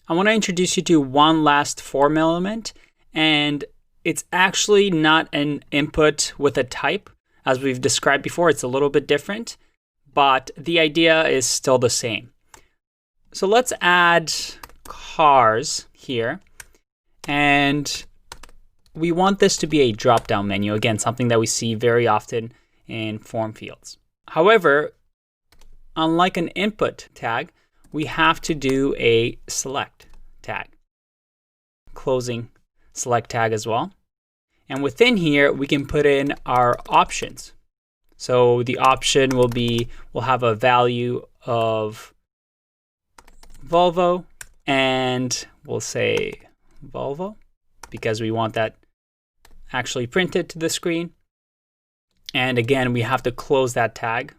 I want to introduce you to one last form element, and it's actually not an input with a type. As we've described before, it's a little bit different, but the idea is still the same. So let's add cars here, and we want this to be a drop-down menu. Again, something that we see very often in form fields. However, unlike an input tag, we have to do a select tag, closing select tag as well. And within here, we can put in our options. So the option will be, we'll have a value of Volvo, and we'll say Volvo because we want that actually printed to the screen. And again, we have to close that tag.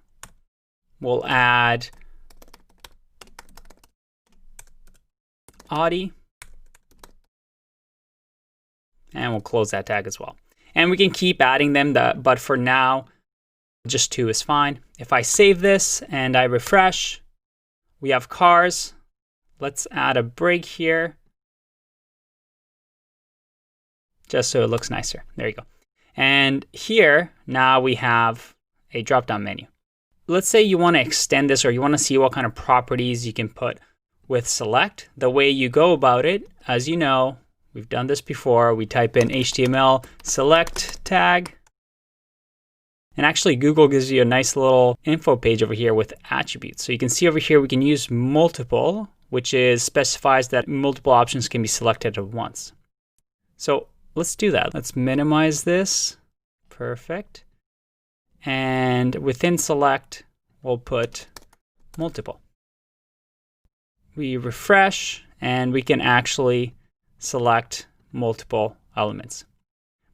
We'll add Audi, and we'll close that tag as well. And we can keep adding them, but for now, just 2 is fine. If I save this and I refresh, we have cars. Let's add a break here, just so it looks nicer. There you go. And here, now we have a drop-down menu. Let's say you want to extend this, or you want to see what kind of properties you can put with select. The way you go about it, as you know, we've done this before. We type in HTML select tag. And actually, Google gives you a nice little info page over here with attributes. So you can see over here, we can use multiple, which specifies that multiple options can be selected at once. So let's do that. Let's minimize this. Perfect. And within select, we'll put multiple. We refresh, and we can actually select multiple elements.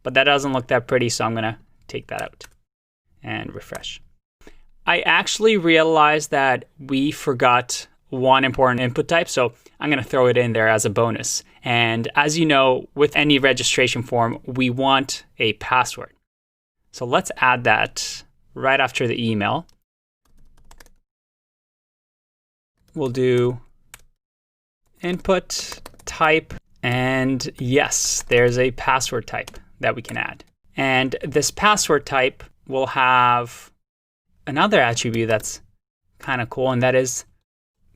But that doesn't look that pretty, so I'm going to take that out and refresh. I actually realized that we forgot one important input type, so I'm going to throw it in there as a bonus. And as you know, with any registration form, we want a password. So let's add that right after the email. We'll do input type, and yes, there's a password type that we can add. And this password type will have another attribute that's kind of cool, and that is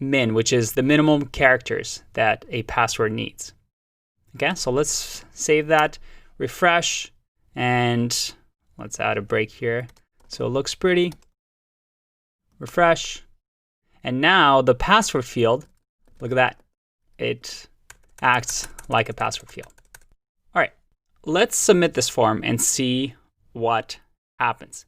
min, which is the minimum characters that a password needs. Okay, so let's save that, refresh, and let's add a break here so it looks pretty. Refresh. And now the password field, look at that. It acts like a password field. All right, let's submit this form and see what happens.